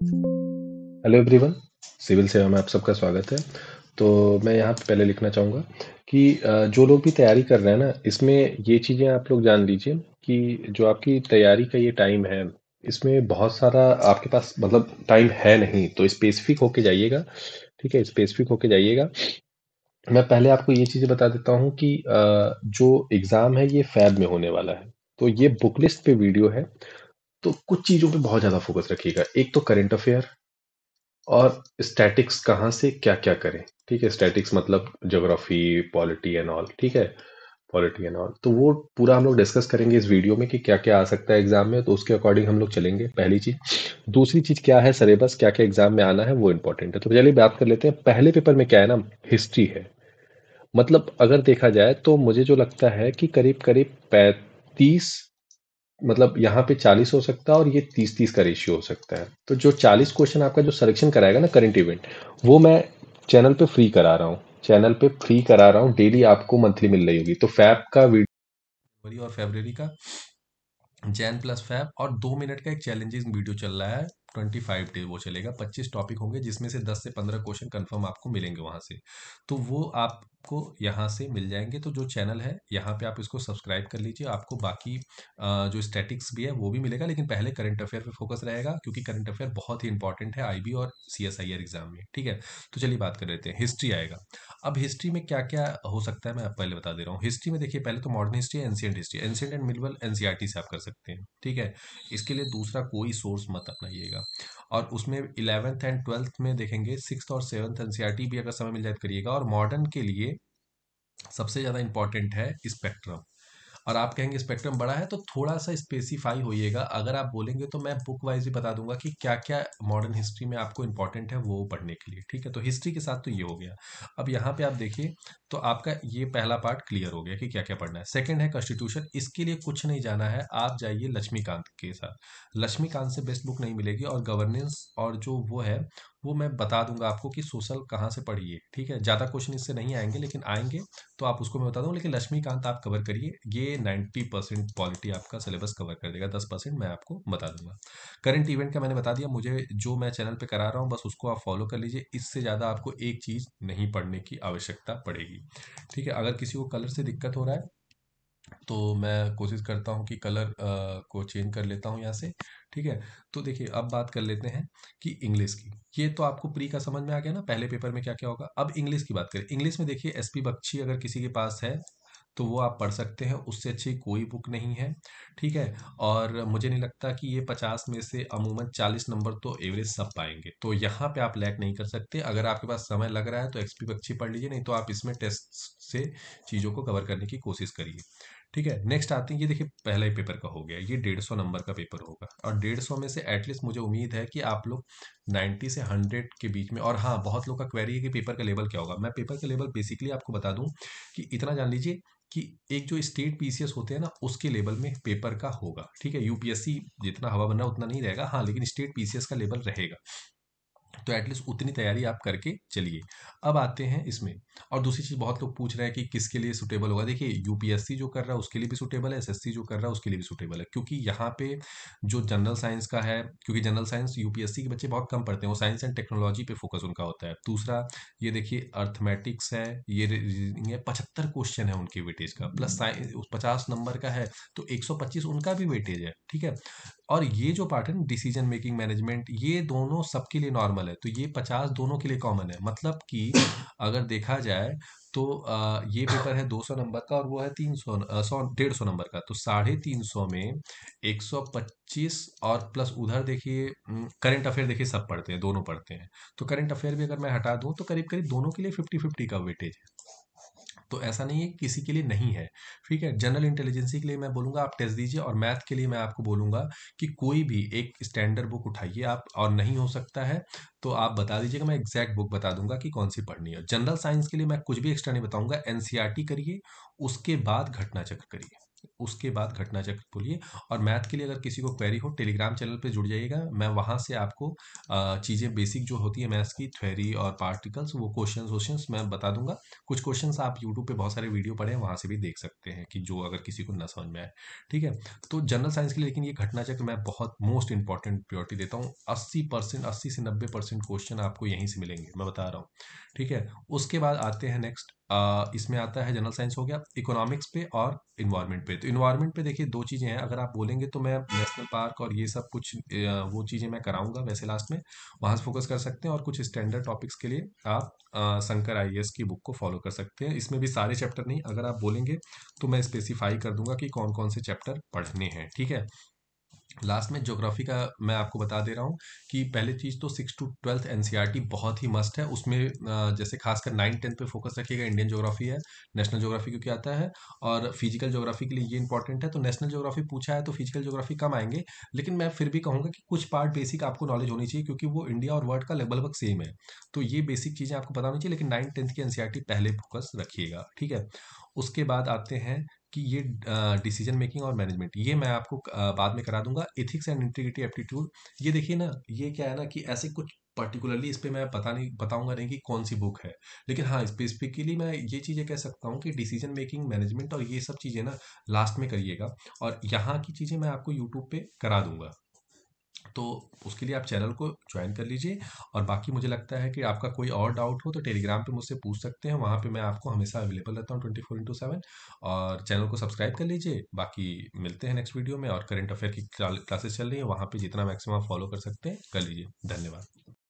Hello everyone. Civil सेवा में आप सबका स्वागत है। तो मैं यहाँ पे पहले लिखना चाहूँगा कि जो लोग भी तैयारी कर रहे हैं ना, इसमें ये चीज़ें आप लोग जान लीजिए कि जो आपकी तैयारी का ये टाइम है, इसमें बहुत सारा आपके पास मतलब टाइम है नहीं, तो स्पेसिफिक होके जाइएगा। ठीक है, स्पेसिफिक होके जाइएगा। मैं पहले आपको ये चीज़ें बता देता हूँ कि जो एग्ज़ाम है ये फैब में होने वाला है। तो ये बुक लिस्ट पे वीडियो है, तो कुछ चीज़ों पे बहुत ज़्यादा फोकस रखिएगा। एक तो करंट अफेयर और स्टैटिक्स कहाँ से क्या क्या करें। ठीक है, स्टैटिक्स मतलब ज्योग्राफी, पॉलिटी एंड ऑल। ठीक है, पॉलिटी एंड ऑल तो वो पूरा हम लोग डिस्कस करेंगे इस वीडियो में कि क्या क्या आ सकता है एग्जाम में, तो उसके अकॉर्डिंग हम लोग चलेंगे। पहली चीज। दूसरी चीज क्या है, सिलेबस क्या क्या एग्जाम में आना है वो इंपॉर्टेंट है। तो चलिए बात कर लेते हैं। पहले पेपर में क्या है ना, हिस्ट्री है। मतलब अगर देखा जाए तो मुझे जो लगता है कि करीब करीब 35, मतलब यहाँ पे 40 हो सकता है और ये 30-30 का रेशियो हो सकता है। तो जो 40 क्वेश्चन आपका जो सिलेक्शन कराएगा ना करंट इवेंट, वो मैं चैनल पे फ्री करा रहा हूँ। चैनल पे फ्री करा रहा हूँ, डेली आपको मंथली मिल रही होगी। तो फैब का वीडियो जनवरी और फरवरी का जैन प्लस फैब और 2 मिनट का एक चैलेंजिंग वीडियो चल रहा है। 25 डे वो चलेगा। 25 टॉपिक होंगे जिसमें से 10 से 15 क्वेश्चन कंफर्म आपको मिलेंगे वहां से। तो वो आपको यहाँ से मिल जाएंगे। तो जो चैनल है यहाँ पे आप इसको सब्सक्राइब कर लीजिए। आपको बाकी जो स्टैटिक्स भी है वो भी मिलेगा, लेकिन पहले करंट अफेयर पे फोकस रहेगा क्योंकि करंट अफेयर बहुत ही इंपॉर्टेंट है आईबी और सीएसआईआर एग्जाम में। ठीक है, तो चलिए बात कर लेते हैं। हिस्ट्री आएगा। अब हिस्ट्री में क्या क्या हो सकता है मैं आप पहले बता दे रहा हूँ। हिस्ट्री में देखिए, पहले तो modern history, ancient history, ancient and medieval NCERT से आप कर सकते हैं। ठीक है, इसके लिए दूसरा कोई सोर्स मत अपनाइएगा। और उसमें 11th एंड 12th में देखेंगे, 6th और 7th एनसीईआरटी भी अगर समय मिल जाए तो करिएगा। और मॉडर्न के लिए सबसे ज़्यादा इंपॉर्टेंट है स्पेक्ट्रम। और आप कहेंगे स्पेक्ट्रम बड़ा है, तो थोड़ा सा स्पेसिफाई होइएगा। अगर आप बोलेंगे तो मैं बुक वाइज भी बता दूंगा कि क्या क्या मॉडर्न हिस्ट्री में आपको इंपॉर्टेंट है वो पढ़ने के लिए। ठीक है, तो हिस्ट्री के साथ तो ये हो गया। अब यहाँ पे आप देखिए, तो आपका ये पहला पार्ट क्लियर हो गया कि क्या क्या पढ़ना है। सेकंड है कॉन्स्टिट्यूशन। इसके लिए कुछ नहीं जाना है, आप जाइए लक्ष्मीकांत के साथ। लक्ष्मीकांत से बेस्ट बुक नहीं मिलेगी। और गवर्नेंस और जो वो है, वो मैं बता दूंगा आपको कि सोशल कहाँ से पढ़िए। ठीक है, ज़्यादा क्वेश्चन इससे नहीं आएंगे, लेकिन आएंगे तो आप उसको मैं बता दूँ। लेकिन लक्ष्मीकांत आप कवर करिए, ये 90% पॉलिटी आपका सिलेबस कवर कर देगा। 10% मैं आपको बता दूंगा। करंट इवेंट का मैंने बता दिया। मुझे जो मैं चैनल पे करा रहा हूँ बस उसको आप फॉलो कर लीजिए। इससे ज़्यादा आपको एक चीज़ नहीं पढ़ने की आवश्यकता पड़ेगी। ठीक है, अगर किसी को कलर से दिक्कत हो रहा है तो मैं कोशिश करता हूँ कि कलर को चेंज कर लेता हूँ यहाँ से। ठीक है, तो देखिए अब बात कर लेते हैं कि इंग्लिश की। ये तो आपको प्री का समझ में आ गया ना, पहले पेपर में क्या क्या होगा। अब इंग्लिश की बात करें। इंग्लिश में देखिए, एसपी बख्शी अगर किसी के पास है तो वो आप पढ़ सकते हैं। उससे अच्छी कोई बुक नहीं है। ठीक है, और मुझे नहीं लगता कि ये 50 में से अमूमन 40 नंबर तो एवरेज सब पाएंगे। तो यहाँ पे आप लैग नहीं कर सकते। अगर आपके पास समय लग रहा है तो एक्सपी बख्शी पढ़ लीजिए, नहीं तो आप इसमें टेस्ट से चीज़ों को कवर करने की कोशिश करिए। ठीक है, नेक्स्ट आते हैं। ये देखिए पहला ही पेपर का हो गया। ये 150 नंबर का पेपर होगा और 150 में से एटलीस्ट मुझे उम्मीद है कि आप लोग 90 से 100 के बीच में। और हाँ, बहुत लोग का क्वेरी है कि पेपर का लेवल क्या होगा। मैं पेपर का लेवल बेसिकली आपको बता दूं कि इतना जान लीजिए कि एक जो स्टेट पीसीएस होते हैं ना, उसके लेवल में पेपर का होगा। ठीक है, यूपीएससी जितना हवा बन रहा उतना नहीं रहेगा, हाँ, लेकिन स्टेट पीसीएस का लेवल रहेगा। तो एटलीस्ट उतनी तैयारी आप करके चलिए। अब आते हैं इसमें। और दूसरी चीज़, बहुत लोग पूछ रहे हैं कि किसके लिए सूटेबल होगा। देखिए, यूपीएससी जो कर रहा है उसके लिए भी सूटेबल है, एसएससी जो कर रहा है उसके लिए भी सूटेबल है। क्योंकि यहाँ पे जो जनरल साइंस का है, क्योंकि जनरल साइंस यूपीएससी के बच्चे बहुत कम पढ़ते हैं, वो साइंस एंड टेक्नोलॉजी पे फोकस उनका होता है। दूसरा, ये देखिए अर्थमेटिक्स है, ये रीजनिंग है। 75 क्वेश्चन है उनके वेटेज का, प्लस 50 नंबर का है, तो 125 उनका भी वेटेज है। ठीक है, और ये जो पार्ट है ना, डिसीजन मेकिंग मैनेजमेंट, ये दोनों सबके लिए नॉर्मल है। तो ये 50 दोनों के लिए कॉमन है। मतलब कि अगर देखा जाए तो ये पेपर है 200 नंबर का और वो है 300 150 नंबर का। तो 350 में 125 और प्लस उधर देखिए करंट अफेयर देखिए सब पढ़ते हैं, दोनों पढ़ते हैं। तो करंट अफेयर भी अगर मैं हटा दूं तो करीब करीब दोनों के लिए 50-50 का वेटेज है। तो ऐसा नहीं है कि किसी के लिए नहीं है। ठीक है, जनरल इंटेलिजेंसी के लिए मैं बोलूंगा आप टेस्ट दीजिए। और मैथ के लिए मैं आपको बोलूंगा कि कोई भी एक स्टैंडर्ड बुक उठाइए आप। और नहीं हो सकता है तो आप बता दीजिएगा, मैं एग्जैक्ट बुक बता दूंगा कि कौन सी पढ़नी है। जनरल साइंस के लिए मैं कुछ भी एक्स्ट्रा नहीं बताऊंगा। एनसीईआरटी करिए, उसके बाद घटना चक्र करिए। उसके बाद घटना चक्र बोलिए। और मैथ के लिए अगर किसी को क्वेरी हो, टेलीग्राम चैनल पे जुड़ जाइएगा, मैं वहाँ से आपको चीज़ें बेसिक जो होती है मैथ्स की, थ्योरी और पार्टिकल्स, वो क्वेश्चंस वोश्चंस मैं बता दूंगा। कुछ क्वेश्चंस आप यूट्यूब पे बहुत सारे वीडियो पढ़े हैं, वहाँ से भी देख सकते हैं कि जो अगर किसी को ना समझ में आए। ठीक है। तो जनरल साइंस के लिए लेकिन ये घटना चक्र मैं बहुत मोस्ट इंपॉर्टेंट प्रायोरिटी देता हूँ। 80%, 80 से 90% क्वेश्चन आपको यहीं से मिलेंगे, मैं बता रहा हूँ। ठीक है। उसके बाद आते हैं नेक्स्ट, इसमें आता है जनरल साइंस हो गया, इकोनॉमिक्स पे और इन्वायरमेंट पे। तो इन्वायरमेंट पे देखिए दो चीज़ें हैं, अगर आप बोलेंगे तो मैं नेशनल पार्क और ये सब कुछ वो चीज़ें मैं कराऊंगा वैसे लास्ट में, वहाँ से फोकस कर सकते हैं। और कुछ स्टैंडर्ड टॉपिक्स के लिए आप शंकर आईएएस की बुक को फॉलो कर सकते हैं। इसमें भी सारे चैप्टर नहीं, अगर आप बोलेंगे तो मैं स्पेसिफाई कर दूंगा कि कौन कौन से चैप्टर पढ़ने हैं। ठीक है। लास्ट में ज्योग्राफी का मैं आपको बता दे रहा हूँ कि पहले चीज़ तो 6 to 12 एनसीईआरटी बहुत ही मस्ट है। उसमें जैसे खासकर 9 10 पे फोकस रखिएगा, इंडियन ज्योग्राफी है, नेशनल ज्योग्राफी क्योंकि आता है, और फिजिकल ज्योग्राफी के लिए ये इंपॉर्टेंट है। तो नेशनल ज्योग्राफी पूछा है तो फिजिकल ज्योग्राफी कम आएंगे, लेकिन मैं फिर भी कहूँगा कि कुछ पार्ट बेसिक आपको नॉलेज होनी चाहिए, क्योंकि वो इंडिया और वर्ल्ड का लगभग सेम है। तो ये बेसिक चीज़ें आपको पता होनी चाहिए, लेकिन 9 10 की एनसीईआरटी पहले फोकस रखिएगा। ठीक है। उसके बाद आते हैं कि ये डिसीजन मेकिंग और मैनेजमेंट, ये मैं आपको बाद में करा दूंगा। एथिक्स एंड इंटीग्रिटी एप्टीट्यूड, ये देखिए ना, ये क्या है ना कि ऐसे कुछ पर्टिकुलरली इस पे मैं बताऊंगा नहीं कि कौन सी बुक है, लेकिन हाँ स्पेसिफिकली मैं ये चीज़ें कह सकता हूँ कि डिसीजन मेकिंग, मैनेजमेंट और ये सब चीज़ें ना लास्ट में करिएगा, और यहाँ की चीज़ें मैं आपको यूट्यूब पे करा दूंगा। तो उसके लिए आप चैनल को ज्वाइन कर लीजिए। और बाकी मुझे लगता है कि आपका कोई और डाउट हो तो टेलीग्राम पे मुझसे पूछ सकते हैं, वहाँ पे मैं आपको हमेशा अवेलेबल रहता हूँ 24x7। और चैनल को सब्सक्राइब कर लीजिए। बाकी मिलते हैं नेक्स्ट वीडियो में, और करंट अफेयर की क्लासेस चल रही है, वहाँ पे जितना मैक्सिमम फॉलो कर सकते हैं कर लीजिए। धन्यवाद।